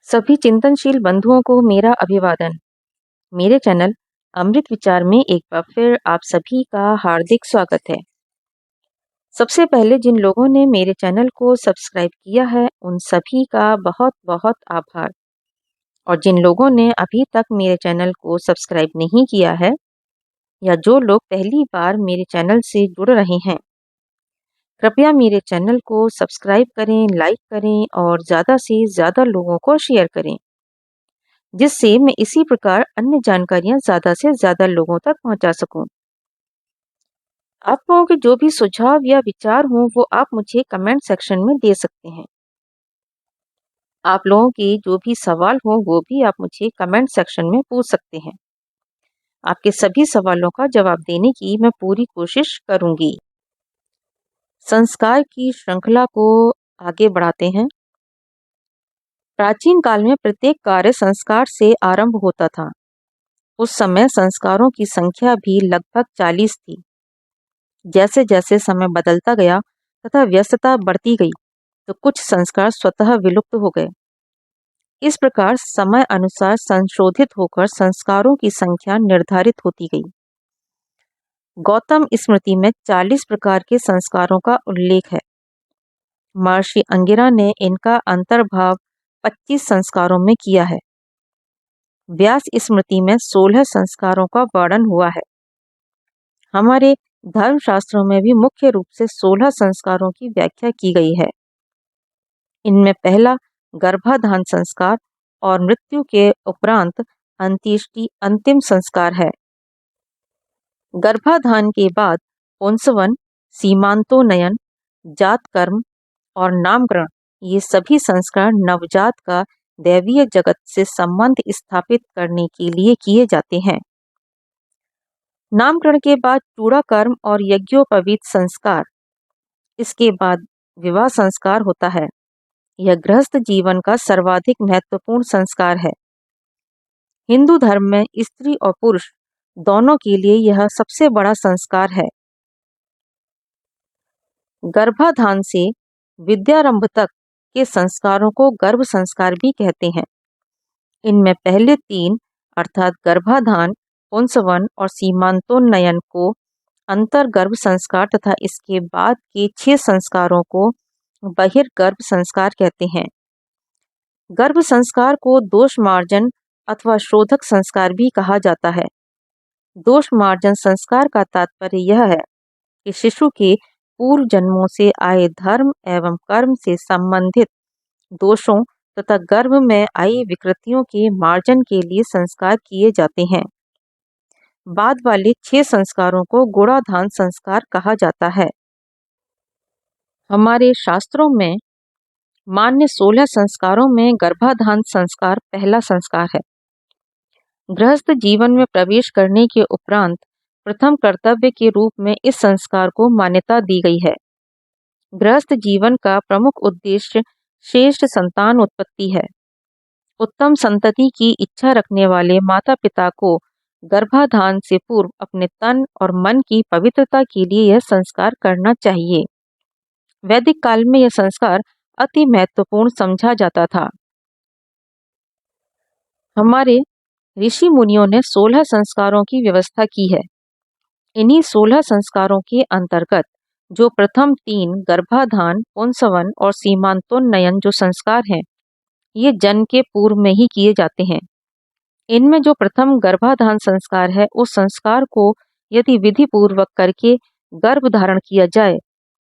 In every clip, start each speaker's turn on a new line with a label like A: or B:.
A: सभी चिंतनशील बंधुओं को मेरा अभिवादन। मेरे चैनल अमृत विचार में एक बार फिर आप सभी का हार्दिक स्वागत है। सबसे पहले जिन लोगों ने मेरे चैनल को सब्सक्राइब किया है उन सभी का बहुत बहुत आभार, और जिन लोगों ने अभी तक मेरे चैनल को सब्सक्राइब नहीं किया है या जो लोग पहली बार मेरे चैनल से जुड़ रहे हैं, कृपया मेरे चैनल को सब्सक्राइब करें, लाइक करें और ज़्यादा से ज़्यादा लोगों को शेयर करें, जिससे मैं इसी प्रकार अन्य जानकारियां ज़्यादा से ज़्यादा लोगों तक पहुंचा सकूं। आप लोगों के जो भी सुझाव या विचार हों वो आप मुझे कमेंट सेक्शन में दे सकते हैं। आप लोगों के जो भी सवाल हों वो भी आप मुझे कमेंट सेक्शन में पूछ सकते हैं। आपके सभी सवालों का जवाब देने की मैं पूरी कोशिश करूंगी। संस्कार की श्रृंखला को आगे बढ़ाते हैं। प्राचीन काल में प्रत्येक कार्य संस्कार से आरंभ होता था। उस समय संस्कारों की संख्या भी लगभग 40 थी। जैसे जैसे समय बदलता गया तथा व्यस्तता बढ़ती गई तो कुछ संस्कार स्वतः विलुप्त हो गए। इस प्रकार समय अनुसार संशोधित होकर संस्कारों की संख्या निर्धारित होती गई। गौतम स्मृति में 40 प्रकार के संस्कारों का उल्लेख है। महर्षि अंगिरा ने इनका अंतर्भाव 25 संस्कारों में किया है। व्यास स्मृति में 16 संस्कारों का वर्णन हुआ है। हमारे धर्मशास्त्रों में भी मुख्य रूप से 16 संस्कारों की व्याख्या की गई है। इनमें पहला गर्भाधान संस्कार और मृत्यु के उपरांत अंत्येष्टि अंतिम संस्कार है। गर्भाधान के बाद पुंसवन, सीमांतोन्नयन, जात कर्म और नामकरण, ये सभी संस्कार नवजात का दैवीय जगत से संबंध स्थापित करने के लिए किए जाते हैं। नामकरण के बाद चूड़ा कर्म और यज्ञोपवीत संस्कार, इसके बाद विवाह संस्कार होता है। यह गृहस्थ जीवन का सर्वाधिक महत्वपूर्ण संस्कार है। हिंदू धर्म में स्त्री और पुरुष दोनों के लिए यह सबसे बड़ा संस्कार है। गर्भाधान से विद्यारंभ तक के संस्कारों को गर्भ संस्कार भी कहते हैं। इनमें पहले 3 अर्थात गर्भाधान, पुंसवन और सीमांतोन्नयन को अंतर्गर्भ संस्कार तथा इसके बाद के 6 संस्कारों को बहिर्गर्भ संस्कार कहते हैं। गर्भ संस्कार को दोष मार्जन अथवा शोधक संस्कार भी कहा जाता है। दोष मार्जन संस्कार का तात्पर्य यह है कि शिशु के पूर्व जन्मों से आए धर्म एवं कर्म से संबंधित दोषों तथा गर्भ में आई विकृतियों के मार्जन के लिए संस्कार किए जाते हैं। बाद वाले 6 संस्कारों को गुणाधान संस्कार कहा जाता है। हमारे शास्त्रों में मान्य 16 संस्कारों में गर्भाधान संस्कार पहला संस्कार है। गृहस्थ जीवन में प्रवेश करने के उपरांत प्रथम कर्तव्य के रूप में इस संस्कार को मान्यता दी गई है। गृहस्थ जीवन का प्रमुख उद्देश्य श्रेष्ठ संतान उत्पत्ति है। उत्तम संतति की इच्छा रखने वाले माता पिता को गर्भाधान से पूर्व अपने तन और मन की पवित्रता के लिए यह संस्कार करना चाहिए। वैदिक काल में यह संस्कार अति महत्वपूर्ण समझा जाता था। हमारे ऋषि मुनियों ने 16 संस्कारों की व्यवस्था की है। इन्हीं 16 संस्कारों के अंतर्गत जो प्रथम 3 गर्भाधान, पुंसवन और सीमांतोन्नयन जो संस्कार हैं, ये जन्म के पूर्व में ही किए जाते हैं। इनमें जो प्रथम गर्भाधान संस्कार है, उस संस्कार को यदि विधि पूर्वक करके गर्भ धारण किया जाए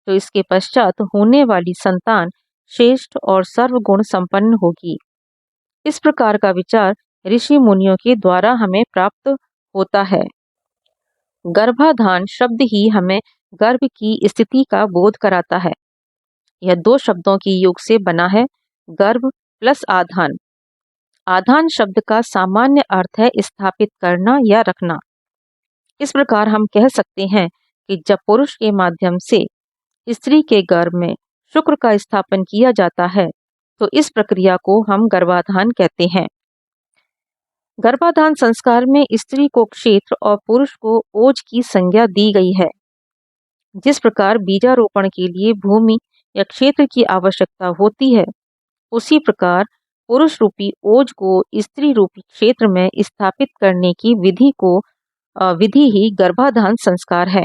A: तो इसके पश्चात होने वाली संतान श्रेष्ठ और सर्वगुण संपन्न होगी। इस प्रकार का विचार ऋषि मुनियों के द्वारा हमें प्राप्त होता है। गर्भाधान शब्द ही हमें गर्भ की स्थिति का बोध कराता है। यह 2 शब्दों की योग से बना है, गर्भ प्लस आधान। आधान शब्द का सामान्य अर्थ है स्थापित करना या रखना। इस प्रकार हम कह सकते हैं कि जब पुरुष के माध्यम से स्त्री के गर्भ में शुक्र का स्थापन किया जाता है तो इस प्रक्रिया को हम गर्भाधान कहते हैं। गर्भाधान संस्कार में स्त्री को क्षेत्र और पुरुष को ओज की संज्ञा दी गई है। जिस प्रकार बीजारोपण के लिए भूमि या क्षेत्र की आवश्यकता होती है, उसी प्रकार पुरुष रूपी ओज को स्त्री रूपी क्षेत्र में स्थापित करने की विधि ही गर्भाधान संस्कार है।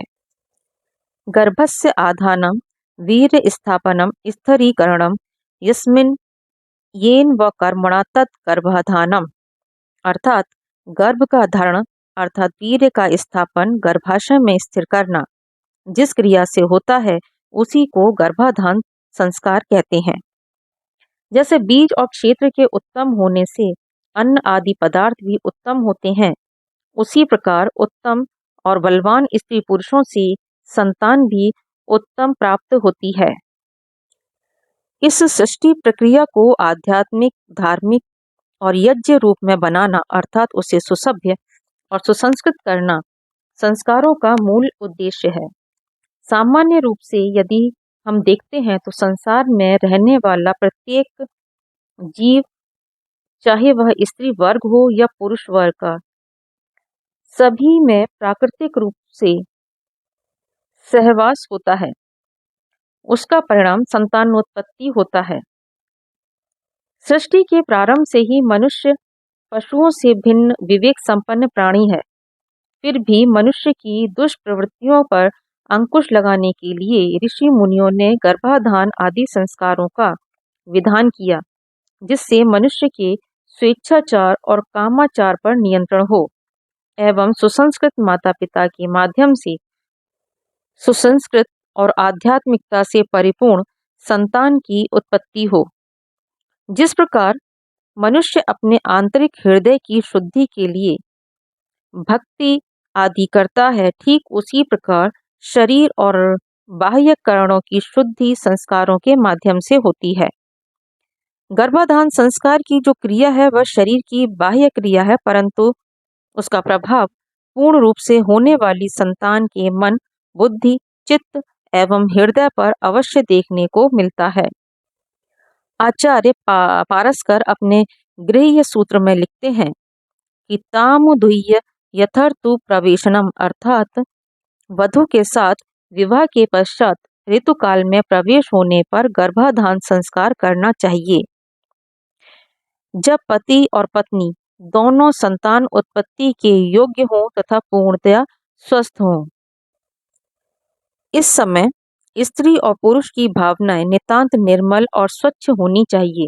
A: गर्भस्य आधानम वीर्य स्थापनम स्थिरीकरणम यस्मिन् येन व कर्मणा तत् गर्भाधानम, अर्थात गर्भ का धारण अर्थात वीर्य का स्थापन गर्भाशय में स्थिर करना जिस क्रिया से होता है उसी को गर्भाधान संस्कार कहते हैं। जैसे बीज और क्षेत्र के उत्तम होने से अन्न आदि पदार्थ भी उत्तम होते हैं, उसी प्रकार उत्तम और बलवान स्त्री पुरुषों से संतान भी उत्तम प्राप्त होती है। इस सृष्टि प्रक्रिया को आध्यात्मिक, धार्मिक और यज्ञ रूप में बनाना अर्थात उसे सुसभ्य और सुसंस्कृत करना संस्कारों का मूल उद्देश्य है। सामान्य रूप से यदि हम देखते हैं तो संसार में रहने वाला प्रत्येक जीव, चाहे वह स्त्री वर्ग हो या पुरुष वर्ग का, सभी में प्राकृतिक रूप से सहवास होता है। उसका परिणाम संतानोत्पत्ति होता है। सृष्टि के प्रारंभ से ही मनुष्य पशुओं से भिन्न विवेक संपन्न प्राणी है। फिर भी मनुष्य की दुष्प्रवृत्तियों पर अंकुश लगाने के लिए ऋषि मुनियों ने गर्भाधान आदि संस्कारों का विधान किया, जिससे मनुष्य के स्वेच्छाचार और कामाचार पर नियंत्रण हो एवं सुसंस्कृत माता पिता के माध्यम से सुसंस्कृत और आध्यात्मिकता से परिपूर्ण संतान की उत्पत्ति हो। जिस प्रकार मनुष्य अपने आंतरिक हृदय की शुद्धि के लिए भक्ति आदि करता है, ठीक उसी प्रकार शरीर और बाह्य करणों की शुद्धि संस्कारों के माध्यम से होती है। गर्भाधान संस्कार की जो क्रिया है वह शरीर की बाह्य क्रिया है, परंतु उसका प्रभाव पूर्ण रूप से होने वाली संतान के मन, बुद्धि, चित्त एवं हृदय पर अवश्य देखने को मिलता है। आचार्य पारस्कर अपने गृह्य सूत्र में लिखते हैं कि तामुदुह्य यथार्थु प्रवेशनम, अर्थात वधु के साथ विवाह के पश्चात ऋतुकाल में प्रवेश होने पर गर्भाधान संस्कार करना चाहिए, जब पति और पत्नी दोनों संतान उत्पत्ति के योग्य हों तथा पूर्णतया स्वस्थ हों। इस समय स्त्री और पुरुष की भावनाएं नितांत निर्मल और स्वच्छ होनी चाहिए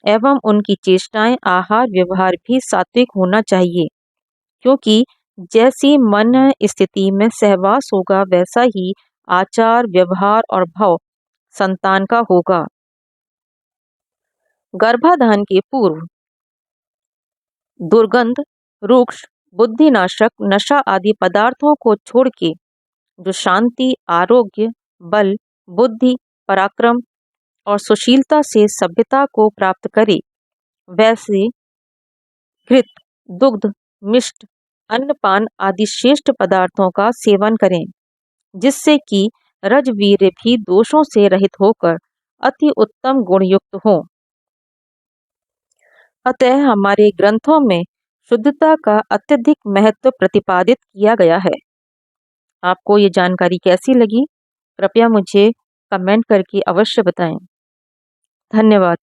A: एवं उनकी चेष्टाएं, आहार, व्यवहार भी सात्विक होना चाहिए, क्योंकि जैसी मन स्थिति में सहवास होगा वैसा ही आचार, व्यवहार और भाव संतान का होगा। गर्भाधान के पूर्व दुर्गंध, रुक्ष, बुद्धिनाशक, नशा आदि पदार्थों को छोड़ के जो शांति, आरोग्य, बल, बुद्धि, पराक्रम और सुशीलता से सभ्यता को प्राप्त करे, वैसे घृत, दुग्ध, मिष्ट, अन्नपान आदि श्रेष्ठ पदार्थों का सेवन करें, जिससे कि रजवीर्य भी दोषों से रहित होकर अति उत्तम गुणयुक्त हो। अतः हमारे ग्रंथों में शुद्धता का अत्यधिक महत्व प्रतिपादित किया गया है। आपको ये जानकारी कैसी लगी? कृपया मुझे कमेंट करके अवश्य बताएं। धन्यवाद।